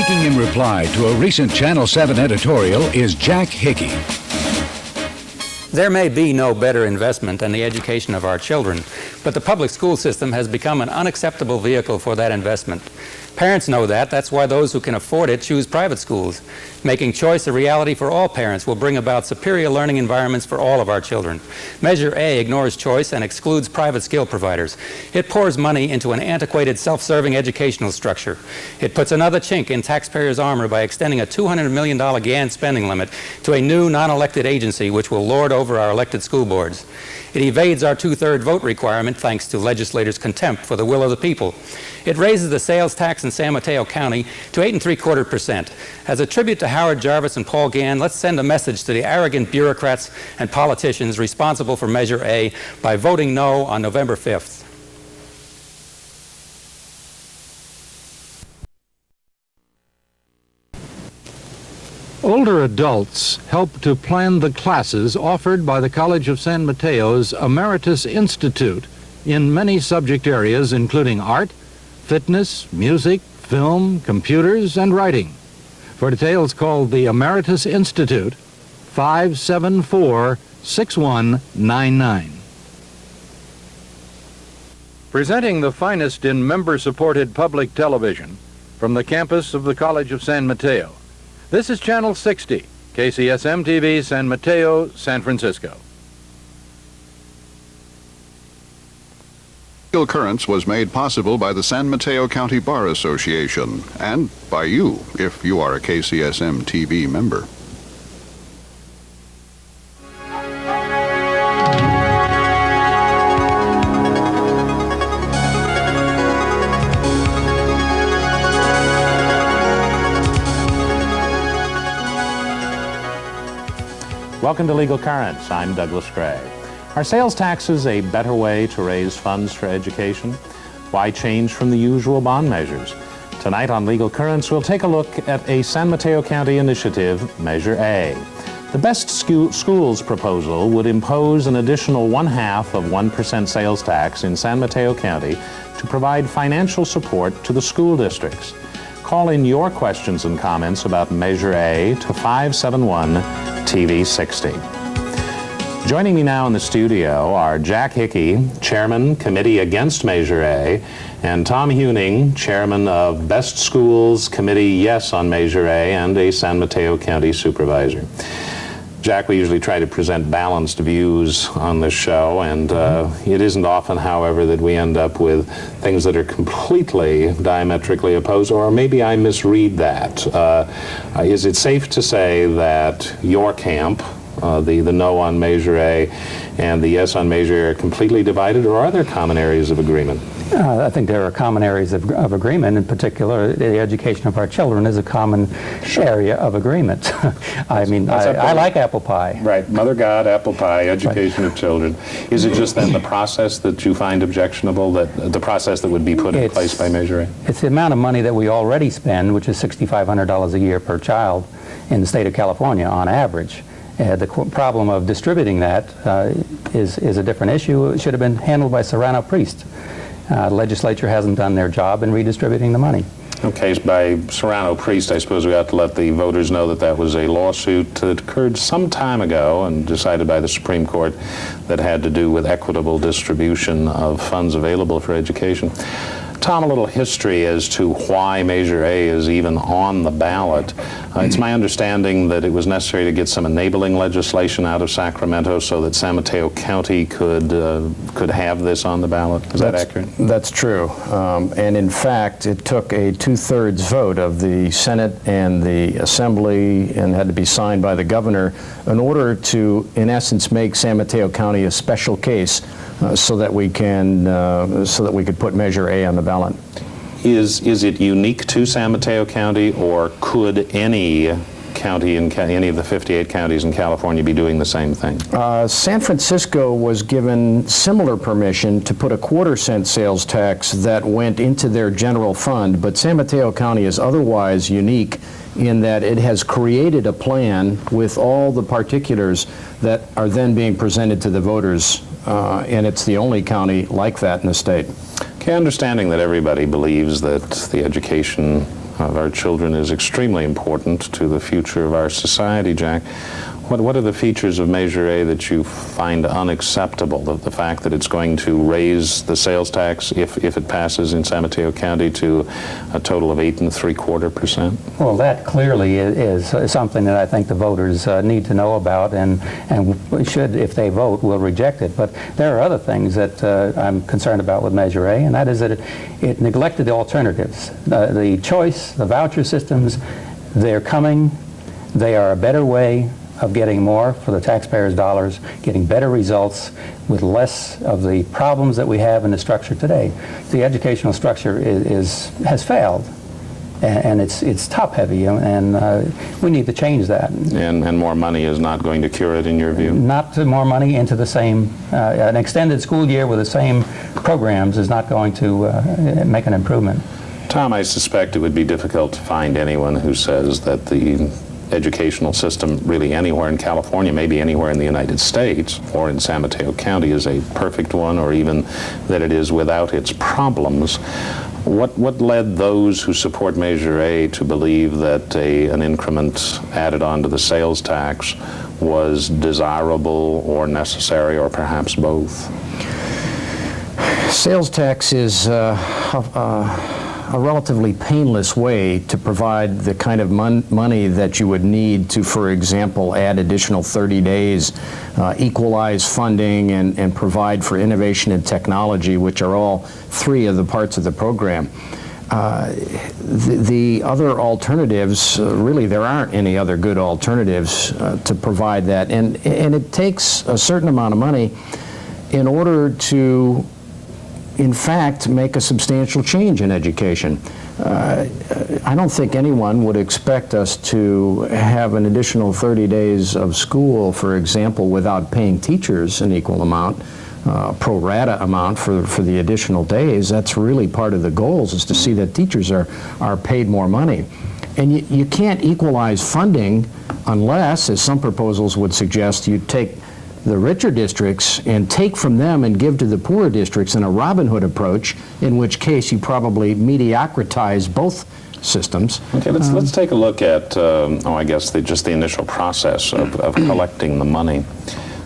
Speaking in reply to a recent Channel 7 editorial is Jack Hickey. There may be no better investment than the education of our children, but the public school system has become an unacceptable vehicle for that investment. Parents know that. That's why those who can afford it choose private schools. Making choice a reality for all parents will bring about superior learning environments for all of our children. Measure A ignores choice and excludes private skill providers. It pours money into an antiquated, self-serving educational structure. It puts another chink in taxpayers' armor by extending a $200 million GAN spending limit to a new non-elected agency which will lord over our elected school boards. It evades our two-third vote requirement thanks to legislators' contempt for the will of the people. It raises the sales tax in San Mateo County to 8.75%. As a tribute to Howard Jarvis and Paul Gann, let's send a message to the arrogant bureaucrats and politicians responsible for Measure A by voting no on November 5th. Older adults help to plan the classes offered by the College of San Mateo's Emeritus Institute in many subject areas including art, fitness, music, film, computers, and writing. For details, call the Emeritus Institute 574-6199. Presenting the finest in member-supported public television from the campus of the College of San Mateo, this is Channel 60, KCSM-TV San Mateo, San Francisco. Legal Currents was made possible by the San Mateo County Bar Association and by you, if you are a KCSM-TV member. Welcome to Legal Currents. I'm Douglas Gray. Are sales taxes a better way to raise funds for education? Why change from the usual bond measures? Tonight on Legal Currents, we'll take a look at a San Mateo County initiative, Measure A. The Best Schools proposal would impose an additional 0.5% sales tax in San Mateo County to provide financial support to the school districts. Call in your questions and comments about Measure A to 571-TV60. Joining me now in the studio are Jack Hickey, Chairman, Committee Against Measure A, and Tom Huning, Chairman of Best Schools Committee Yes on Measure A, and a San Mateo County Supervisor. Jack, we usually try to present balanced views on this show, and it isn't often, however, that we end up with things that are completely diametrically opposed, or maybe I misread that. Is it safe to say that your camp, the no on Measure A and the yes on Measure A, are completely divided, or are there common areas of agreement? I think there are common areas of agreement. In particular, the education of our children is a common area of agreement. I mean, I like apple pie. Right, Mother God, apple pie, education of children. Is it just then the process that you find objectionable, that the process that would be put in place by Measure A? It's the amount of money that we already spend, which is $6,500 a year per child in the state of California on average. The problem of distributing that is a different issue. It should have been handled by Serrano Priest. The legislature hasn't done their job in redistributing the money. Okay, by Serrano Priest, I suppose we ought to let the voters know that that was a lawsuit that occurred some time ago and decided by the Supreme Court that had to do with equitable distribution of funds available for education. Tom, a little history as to why Measure A is even on the ballot. It's my understanding that it was necessary to get some enabling legislation out of Sacramento so that San Mateo County could have this on the ballot. Is that accurate? That's true. And in fact, it took a 2/3 vote of the Senate and the Assembly and had to be signed by the governor in order to, in essence, make San Mateo County a special case so that we could put Measure A on the ballot. Is it unique to San Mateo County, or could any county in any of the 58 counties in California be doing the same thing? San Francisco was given similar permission to put a 1/4 sales tax that went into their general fund, but San Mateo County is otherwise unique in that it has created a plan with all the particulars that are then being presented to the voters, and it's the only county like that in the state. Okay, understanding that everybody believes that the education of our children is extremely important to the future of our society, Jack. What are the features of Measure A that you find unacceptable? The fact that it's going to raise the sales tax, if it passes in San Mateo County, to a total of 8.75%? Well, that clearly is something that I think the voters need to know about, and should, if they vote, will reject it. But there are other things that I'm concerned about with Measure A, and that is that it neglected the alternatives. The choice, the voucher systems, they're coming. They are a better way of getting more for the taxpayers' dollars, getting better results with less of the problems that we have in the structure today. The educational structure has failed, and it's top-heavy, and we need to change that. And more money is not going to cure it, in your view? Not more money into the same, an extended school year with the same programs is not going to make an improvement. Tom, I suspect it would be difficult to find anyone who says that the educational system really anywhere in California, maybe anywhere in the United States or in San Mateo County, is a perfect one, or even that it is without its problems. What led those who support Measure A to believe that an increment added on to the sales tax was desirable or necessary, or perhaps both? Sales tax is a relatively painless way to provide the kind of money that you would need to, for example, add additional 30 days, equalize funding, and provide for innovation and technology, which are all three of the parts of the program. The other alternatives, really there aren't any other good alternatives to provide that, and it takes a certain amount of money in order to in fact make a substantial change in education. I don't think anyone would expect us to have an additional 30 days of school, for example, without paying teachers an equal amount, pro rata amount for the additional days. That's really part of the goals, is to see that teachers are paid more money. And you can't equalize funding unless, as some proposals would suggest, you take the richer districts and take from them and give to the poorer districts in a Robin Hood approach, in which case you probably mediocritize both systems. Okay, let's take a look at, I guess, just the initial process of collecting the money.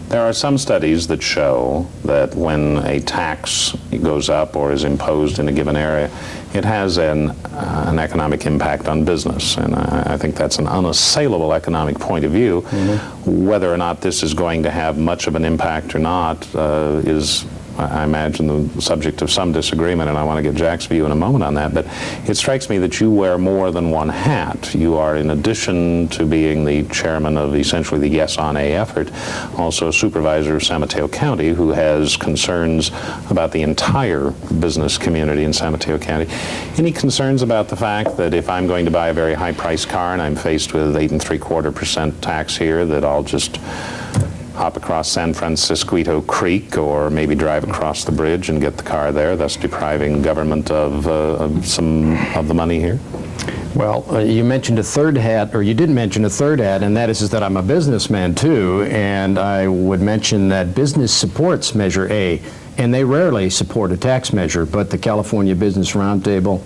There are some studies that show that when a tax goes up or is imposed in a given area, it has an economic impact on business, and I think that's an unassailable economic point of view. Mm-hmm. Whether or not this is going to have much of an impact or not is, I imagine, the subject of some disagreement, and I want to get Jack's view in a moment on that. But it strikes me that you wear more than one hat. You are, in addition to being the chairman of essentially the Yes on A effort, also a supervisor of San Mateo County, who has concerns about the entire business community in San Mateo County. Any concerns about the fact that if I'm going to buy a very high-priced car and I'm faced with 8.75% tax here, that I'll just hop across San Francisquito Creek, or maybe drive across the bridge and get the car there, thus depriving government of some of the money here? Well, you mentioned a third hat, or you did mention a third hat, and that is that I'm a businessman too, and I would mention that business supports Measure A, and they rarely support a tax measure, but the California Business Roundtable,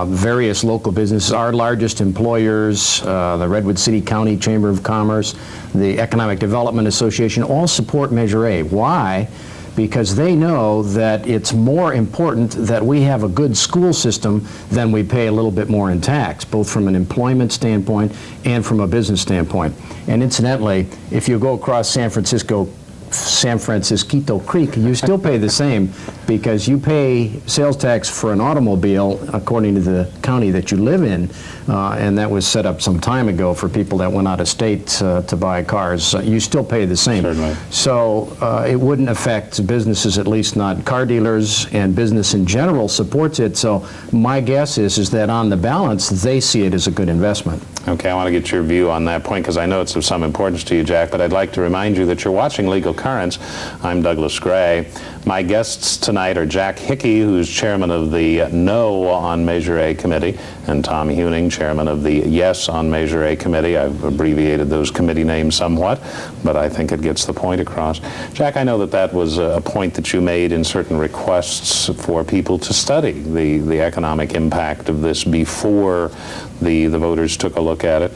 various local businesses, our largest employers, the Redwood City County Chamber of Commerce, the Economic Development Association, all support Measure A. Why? Because they know that it's more important that we have a good school system than we pay a little bit more in tax, both from an employment standpoint and from a business standpoint. And incidentally, if you go across San Francisquito Creek, you still pay the same, because you pay sales tax for an automobile according to the county that you live in, and that was set up some time ago for people that went out of state to buy cars. You still pay the same. Certainly. So it wouldn't affect businesses, at least not car dealers, and business in general supports it. So my guess is that on the balance, they see it as a good investment. Okay, I want to get your view on that point because I know it's of some importance to you, Jack, but I'd like to remind you that you're watching Legal Currents. I'm Douglas Gray. My guests tonight are Jack Hickey, who's chairman of the No on Measure A committee, and Tom Huning, chairman of the Yes on Measure A committee. I've abbreviated those committee names somewhat, but I think it gets the point across. Jack, I know that that was a point that you made in certain requests for people to study the economic impact of this before the voters took a look at it.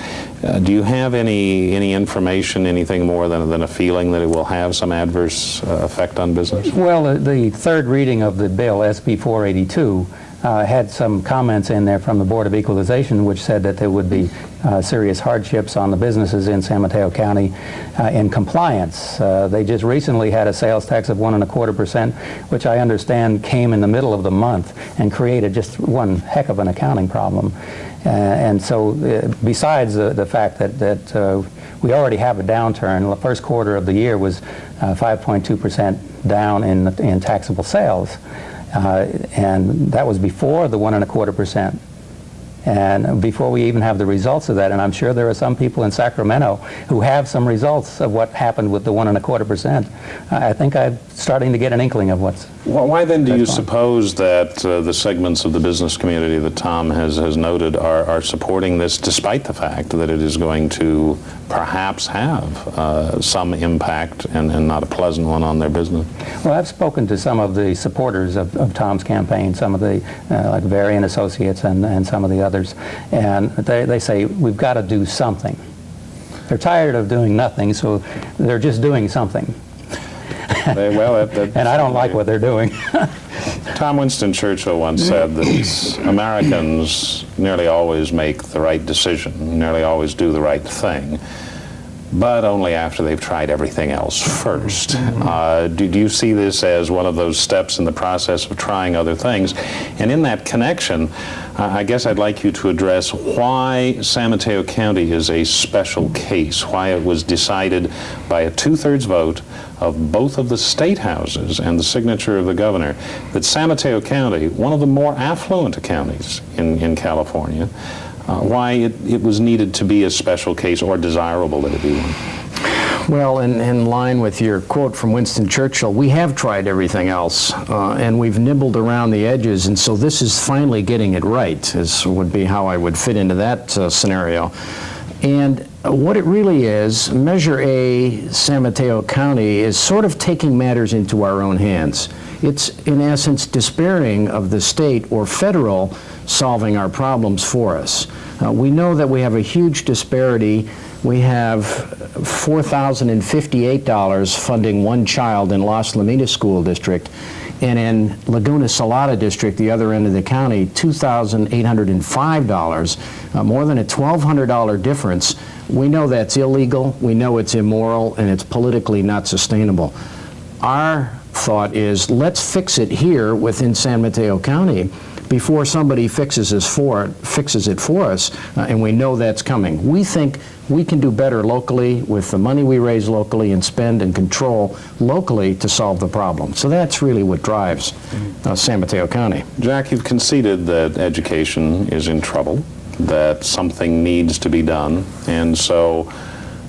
Do you have any information, anything more than a feeling that it will have some adverse effect on business? Well, the third reading of the bill, SB 482, had some comments in there from the Board of Equalization which said that there would be serious hardships on the businesses in San Mateo County in compliance. They just recently had a sales tax of 1.25%, which I understand came in the middle of the month and created just one heck of an accounting problem. And so besides the fact that we already have a downturn, the first quarter of the year was 5.2% down in taxable sales. And that was before the 1.25%. And before we even have the results of that, and I'm sure there are some people in Sacramento who have some results of what happened with the 1.25%. I think I'm starting to get an inkling of what's. Well, why then do you suppose that the segments of the business community that Tom has noted are supporting this, despite the fact that it is going to perhaps have some impact and not a pleasant one on their business? Well, I've spoken to some of the supporters of Tom's campaign, some of the like Varian Associates and some of the others, and they say we've got to do something. They're tired of doing nothing, so they're just doing something. And I don't like what they're doing. Tom Winston Churchill once said that Americans nearly always make the right decision, nearly always do the right thing, but only after they've tried everything else first. Do you see this as one of those steps in the process of trying other things? And in that connection, I guess I'd like you to address why San Mateo County is a special case, why it was decided by a 2/3 vote of both of the state houses and the signature of the governor that San Mateo County, one of the more affluent counties in California, why it was needed to be a special case, or desirable that it be one. Well, in line with your quote from Winston Churchill, we have tried everything else, and we've nibbled around the edges, and so this is finally getting it right, would be how I would fit into that scenario. And what it really is, Measure A, San Mateo County, is sort of taking matters into our own hands. It's, in essence, despairing of the state or federal solving our problems for us. We know that we have a huge disparity. We have $4,058 funding one child in Las Lomitas School District, and in Laguna Salada District, the other end of the county, $2,805, more than a $1,200 difference. We know that's illegal, we know it's immoral, and it's politically not sustainable. Our thought is, let's fix it here within San Mateo County before somebody fixes it for us, and we know that's coming. We think we can do better locally with the money we raise locally and spend and control locally to solve the problem. So that's really what drives San Mateo County. Jack, you've conceded that education is in trouble, that something needs to be done, and so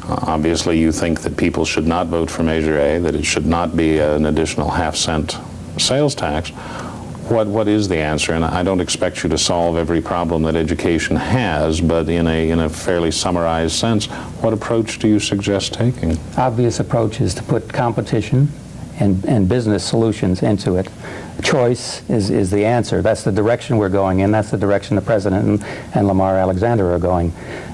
obviously you think that people should not vote for Measure A, that it should not be an additional half-cent sales tax. What is the answer? And I don't expect you to solve every problem that education has, but in a fairly summarized sense, what approach do you suggest taking? Obvious approach is to put competition and business solutions into it. Choice is the answer. That's the direction we're going in. That's the direction the President and Lamar Alexander are going.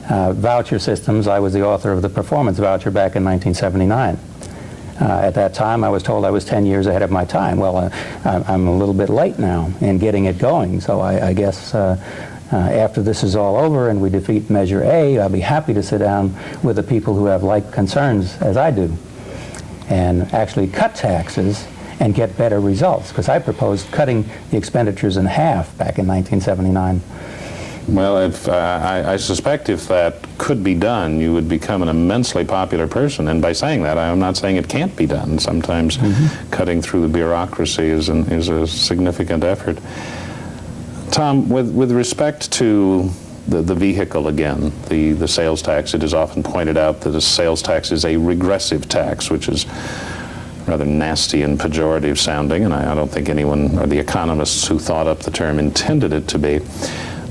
Voucher systems, I was the author of the performance voucher back in 1979. At that time, I was told I was 10 years ahead of my time. Well, I'm a little bit late now in getting it going, so I guess after this is all over and we defeat Measure A, I'll be happy to sit down with the people who have like concerns as I do and actually cut taxes and get better results, because I proposed cutting the expenditures in half back in 1979. Well, I suspect if that could be done, you would become an immensely popular person. And by saying that, I'm not saying it can't be done. Sometimes cutting through the bureaucracy is a significant effort. Tom, with respect to the vehicle again, the sales tax. It is often pointed out that a sales tax is a regressive tax, which is rather nasty and pejorative sounding, and I don't think anyone, or the economists who thought up the term, intended it to be.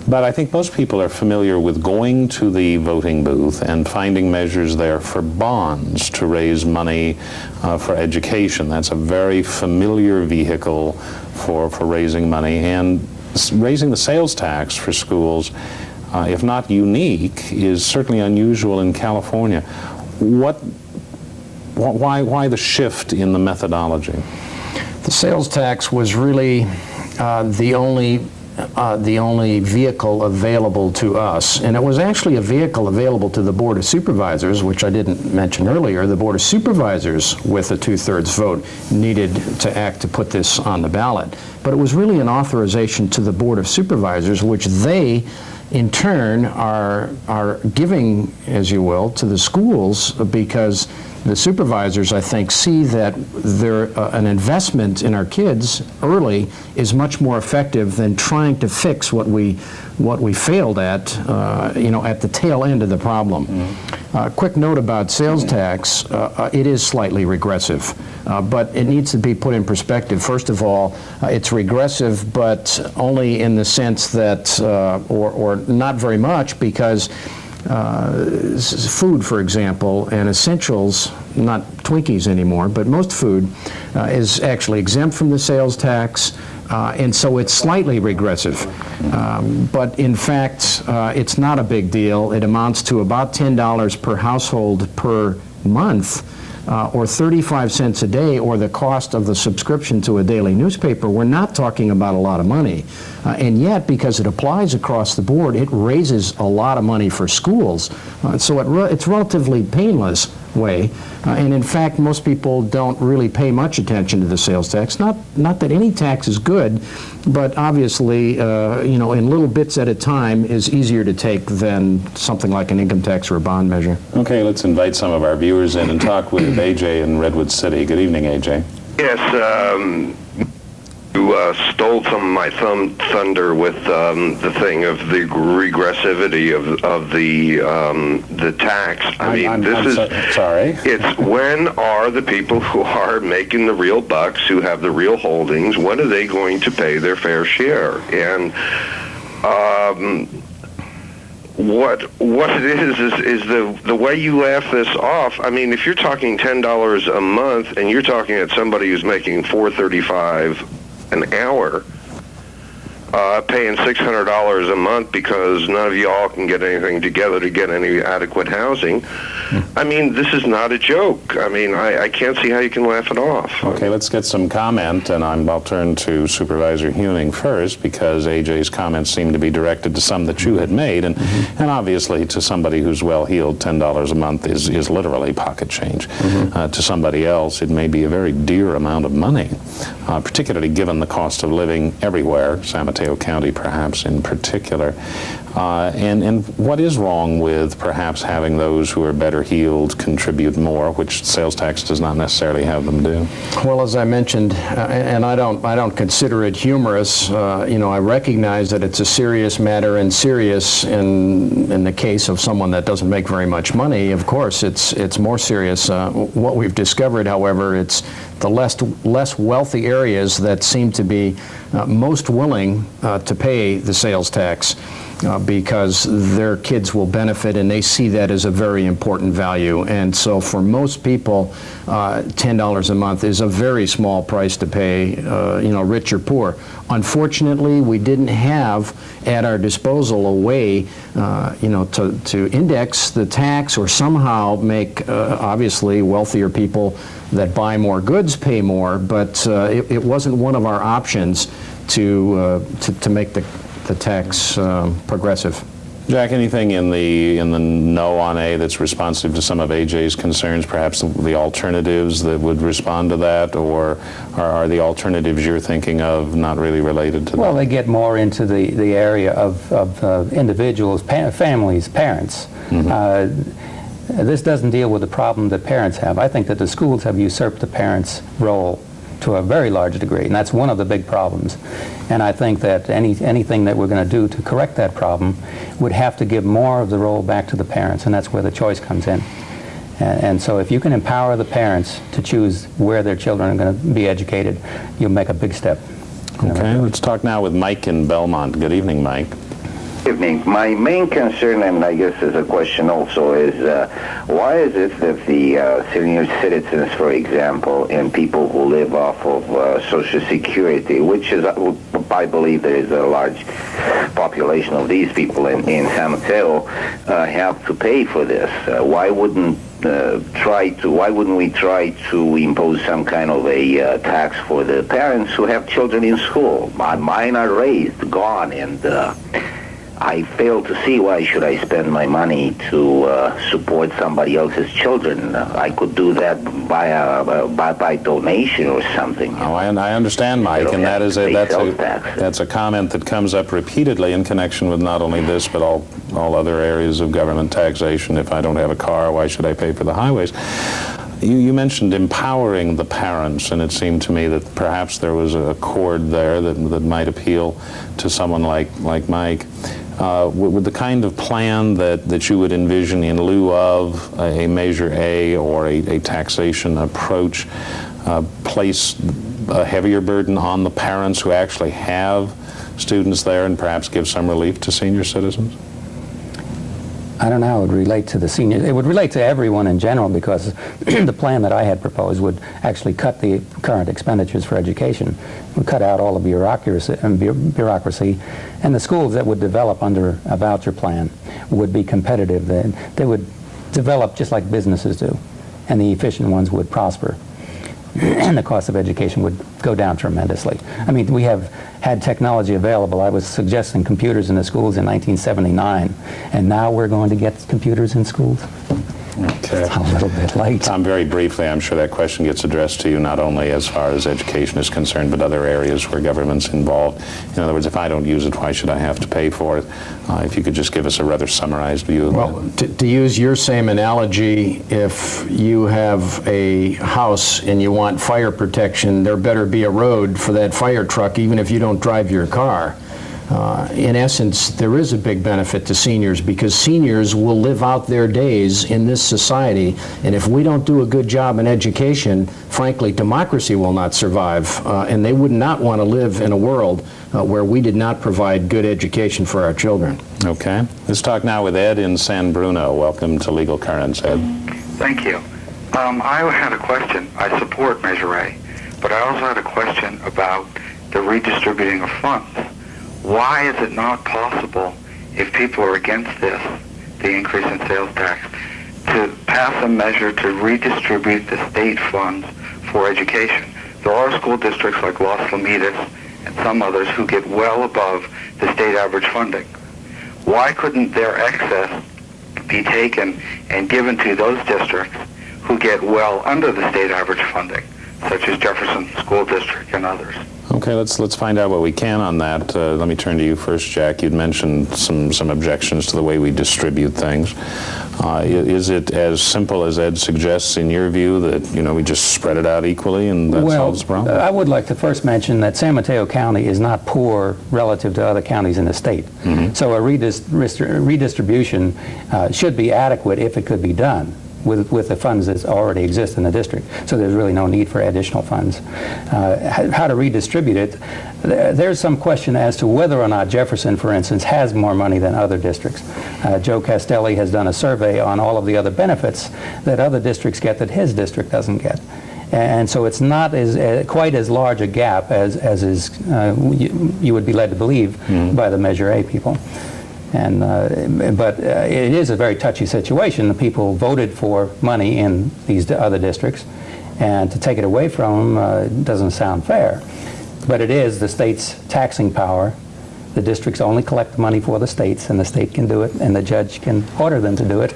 But I think most people are familiar with going to the voting booth and finding measures there for bonds to raise money for education. That's a very familiar vehicle for raising money. And raising the sales tax for schools, if not unique, is certainly unusual in California. Why the shift in the methodology? The sales tax was really the only vehicle available to us. And it was actually a vehicle available to the Board of Supervisors, which I didn't mention earlier. The Board of Supervisors, with a 2/3 vote, needed to act to put this on the ballot. But it was really an authorization to the Board of Supervisors, which they, in turn, are giving, as you will, to the schools, because the supervisors, I think, see that an investment in our kids early is much more effective than trying to fix what we failed at, at the tail end of the problem. Quick note about sales tax: it is slightly regressive, but it needs to be put in perspective. First of all, it's regressive, but only in the sense that, or not very much, because food, for example, and essentials, not Twinkies anymore, but most food is actually exempt from the sales tax, and so it's slightly regressive. But in fact, it's not a big deal. It amounts to about $10 per household per month, or 35 cents a day, or the cost of the subscription to a daily newspaper. We're not talking about a lot of money. And yet, because it applies across the board, it raises a lot of money for schools. So it's relatively painless way. And in fact, most people don't really pay much attention to the sales tax. Not that any tax is good, but obviously, in little bits at a time is easier to take than something like an income tax or a bond measure. Okay, let's invite some of our viewers in and talk with A.J. in Redwood City. Good evening, A.J. Yes, you stole some of my thunder with the thing of the regressivity of the tax. I'm sorry. It's when are the people who are making the real bucks, who have the real holdings, when are they going to pay their fair share? And what it is the way you laugh this off. I mean, if you're talking $10 a month and you're talking at somebody who's making $4.35 an hour, paying $600 a month because none of y'all can get anything together to get any adequate housing. I mean, this is not a joke. I mean, I can't see how you can laugh it off. Okay, let's get some comment, and I'll turn to Supervisor Huning first, because A.J.'s comments seem to be directed to some that you had made, and obviously to somebody who's well-heeled, $10 a month is literally pocket change. To somebody else, it may be a very dear amount of money, particularly given the cost of living everywhere, San Mateo County perhaps in particular. And what is wrong with perhaps having those who are better heeled contribute more, which sales tax does not necessarily have them do? Well, as I mentioned, and I don't consider it humorous. I recognize that it's a serious matter, and serious in the case of someone that doesn't make very much money. Of course, it's more serious. What we've discovered, however, it's the less wealthy areas that seem to be most willing to pay the sales tax. Because their kids will benefit, and they see that as a very important value. And so for most people, $10 a month is a very small price to pay, rich or poor. Unfortunately, we didn't have at our disposal a way, to index the tax or somehow make, obviously, wealthier people that buy more goods pay more, but it wasn't one of our options to make the tax progressive. Jack, anything in the no on A that's responsive to some of A.J.'s concerns, perhaps the alternatives that would respond to that, or are the alternatives you're thinking of not really related to that? Well, they get more into the area of individuals, families, parents. This doesn't deal with the problem that parents have. I think that the schools have usurped the parents' role to a very large degree, and that's one of the big problems. And I think that anything that we're going to do to correct that problem would have to give more of the role back to the parents, and that's where the choice comes in. And so if you can empower the parents to choose where their children are going to be educated, you'll make a big step. Okay, let's talk now with Mike in Belmont. Good evening, Mike. Evening. My main concern, and I guess is a question also, is why is it that the senior citizens, for example, and people who live off of Social Security, which is, I believe there is a large population of these people in San Mateo, have to pay for this? Why wouldn't we try to impose some kind of a tax for the parents who have children in school? Mine are raised, gone, and I fail to see why should I spend my money to support somebody else's children. I could do that by donation or something. Oh, I understand, Mike, and that's a comment that comes up repeatedly in connection with not only this, but all other areas of government taxation. If I don't have a car, why should I pay for the highways? You mentioned empowering the parents, and it seemed to me that perhaps there was a chord there that might appeal to someone like Mike. With the kind of plan that you would envision in lieu of a Measure A or a taxation approach, place a heavier burden on the parents who actually have students there and perhaps give some relief to senior citizens? I don't know how it would relate to the seniors. It would relate to everyone in general, because the plan that I had proposed would actually cut the current expenditures for education. It would cut out all the bureaucracy, and the schools that would develop under a voucher plan would be competitive. They would develop just like businesses do, and the efficient ones would prosper. And the cost of education would go down tremendously. I mean, we have had technology available. I was suggesting computers in the schools in 1979, and now we're going to get computers in schools. Okay. It's a little bit late. Tom, very briefly, I'm sure that question gets addressed to you not only as far as education is concerned, but other areas where government's involved. In other words, if I don't use it, why should I have to pay for it? If you could just give us a rather summarized view of that. Well, to use your same analogy, if you have a house and you want fire protection, there better be a road for that fire truck, even if you don't drive your car. In essence, there is a big benefit to seniors, because seniors will live out their days in this society, and if we don't do a good job in education, frankly, democracy will not survive, and they would not want to live in a world where we did not provide good education for our children. Okay. Let's talk now with Ed in San Bruno. Welcome to Legal Currents, Ed. Thank you. I had a question. I support Measure A, but I also had a question about the redistributing of funds. Why is it not possible, if people are against this, the increase in sales tax, to pass a measure to redistribute the state funds for education? There are school districts like Los Lomitas and some others who get well above the state average funding. Why couldn't their excess be taken and given to those districts who get well under the state average funding, such as Jefferson School District and others? Okay, let's find out what we can on that. Let me turn to you first, Jack. You'd mentioned some objections to the way we distribute things. Is it as simple as Ed suggests in your view, that we just spread it out equally and that solves the problem? I would like to first mention that San Mateo County is not poor relative to other counties in the state. Mm-hmm. So a redistribution should be adequate if it could be done with the funds that already exist in the district. So there's really no need for additional funds. How to redistribute it, there's some question as to whether or not Jefferson, for instance, has more money than other districts. Joe Castelli has done a survey on all of the other benefits that other districts get that his district doesn't get. And so it's not quite as large a gap as you would be led to believe by the Measure A people. But it is a very touchy situation. The people voted for money in these other districts, and to take it away from them doesn't sound fair. But it is the state's taxing power. The districts only collect the money for the states, and the state can do it, and the judge can order them to do it.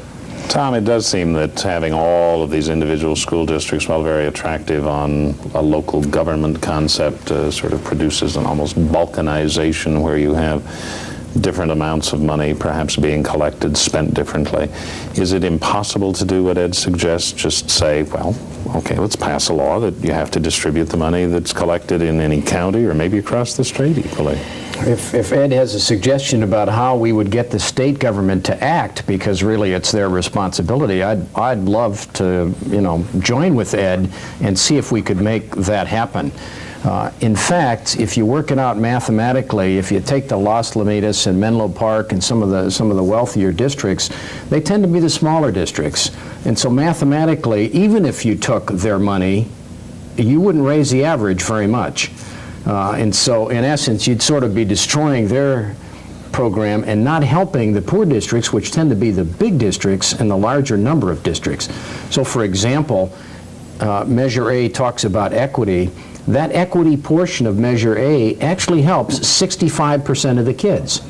Tom, it does seem that having all of these individual school districts, while very attractive on a local government concept, sort of produces an almost balkanization where you have different amounts of money perhaps being collected, spent differently. Is it impossible to do what Ed suggests? Just say, well, okay, let's pass a law that you have to distribute the money that's collected in any county or maybe across the state equally. If Ed has a suggestion about how we would get the state government to act, because really it's their responsibility, I'd love to, join with Ed and see if we could make that happen. In fact, if you work it out mathematically, if you take the Los Lomitas and Menlo Park and some of the wealthier districts, they tend to be the smaller districts. And so mathematically, even if you took their money, you wouldn't raise the average very much. And so, in essence, you'd sort of be destroying their program and not helping the poor districts, which tend to be the big districts and the larger number of districts. So, for example, Measure A talks about equity. That equity portion of Measure A actually helps 65% of the kids.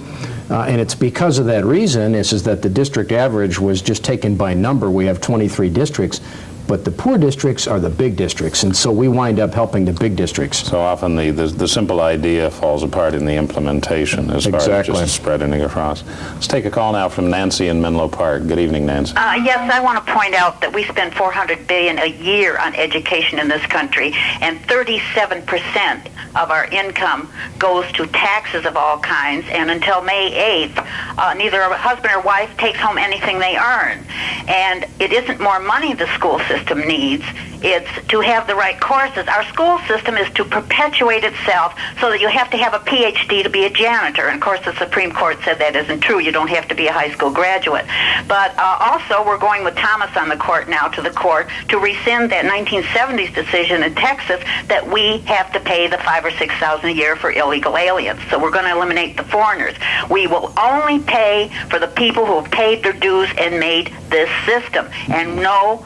And it's because of that reason is that the district average was just taken by number. We have 23 districts. But the poor districts are the big districts, and so we wind up helping the big districts. So often the simple idea falls apart in the implementation as far as just spreading it across. Let's take a call now from Nancy in Menlo Park. Good evening, Nancy. Yes, I want to point out that we spend $400 billion a year on education in this country, and 37% of our income goes to taxes of all kinds, and until May 8th, neither a husband or wife takes home anything they earn. And it isn't more money the school system needs, it's to have the right courses. Our school system is to perpetuate itself so that you have to have a PhD to be a janitor. And of course the Supreme Court said that isn't true. You don't have to be a high school graduate. But also we're going with Thomas on the court now to the court to rescind that 1970s decision in Texas that we have to pay the $5,000 or $6,000 a year for illegal aliens. So we're going to eliminate the foreigners. We will only pay for the people who have paid their dues and made this system. And no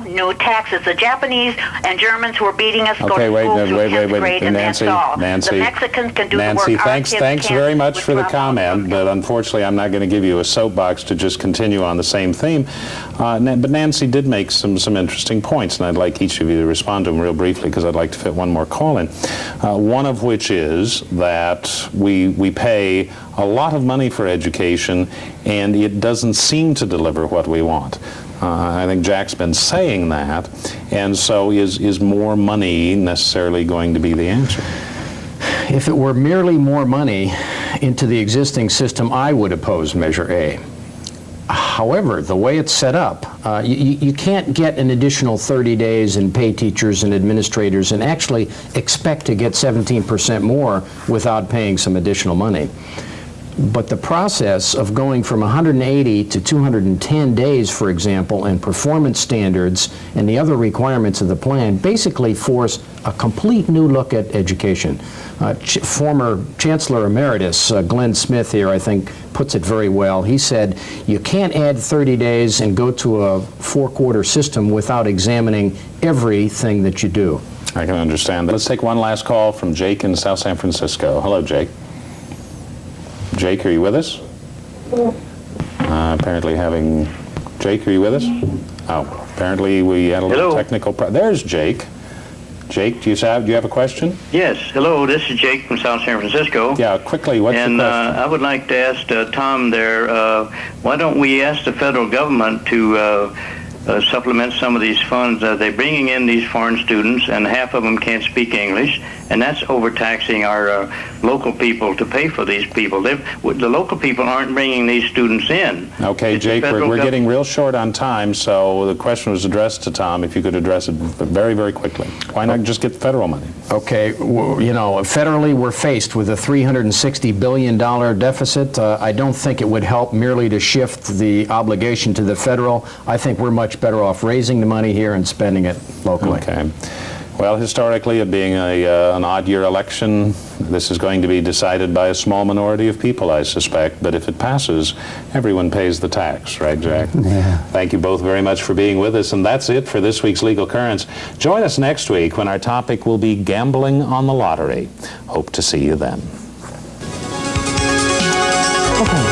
new taxes. The Japanese and Germans who are beating us go to school through 10th grade, and that's all. Nancy, the Mexicans can do Nancy, the work. thanks very much for the comment, but unfortunately I'm not going to give you a soapbox to just continue on the same theme. But Nancy did make some interesting points, and I'd like each of you to respond to them real briefly because I'd like to fit one more call in. One of which is that we pay a lot of money for education and it doesn't seem to deliver what we want. I think Jack's been saying that, and so is more money necessarily going to be the answer? If it were merely more money into the existing system, I would oppose Measure A. However, the way it's set up, you can't get an additional 30 days and pay teachers and administrators and actually expect to get 17% more without paying some additional money. But the process of going from 180 to 210 days, for example, and performance standards and the other requirements of the plan basically force a complete new look at education. Former Chancellor Emeritus Glenn Smith here, I think, puts it very well. He said, you can't add 30 days and go to a four-quarter system without examining everything that you do. I can understand that. Let's take one last call from Jake in South San Francisco. Hello, Jake. Jake, are you with us? Apparently having... Jake, are you with us? Oh, apparently we had a little technical There's Jake. Jake, do you have a question? Yes. Hello, this is Jake from South San Francisco. Yeah, quickly, what's your question? And I would like to ask Tom there, why don't we ask the federal government to supplement some of these funds? They're bringing in these foreign students, and half of them can't speak English, and that's overtaxing our local people to pay for these people. The local people aren't bringing these students in. Okay, Jake, we're getting real short on time, so the question was addressed to Tom. If you could address it very, very quickly. Why not just get federal money? Okay, federally we're faced with a $360 billion deficit. I don't think it would help merely to shift the obligation to the federal. I think we're much better off raising the money here and spending it locally. Okay. Well, historically, it being an odd-year election, this is going to be decided by a small minority of people, I suspect. But if it passes, everyone pays the tax, right, Jack? Yeah. Thank you both very much for being with us. And that's it for this week's Legal Currents. Join us next week when our topic will be gambling on the lottery. Hope to see you then. Okay.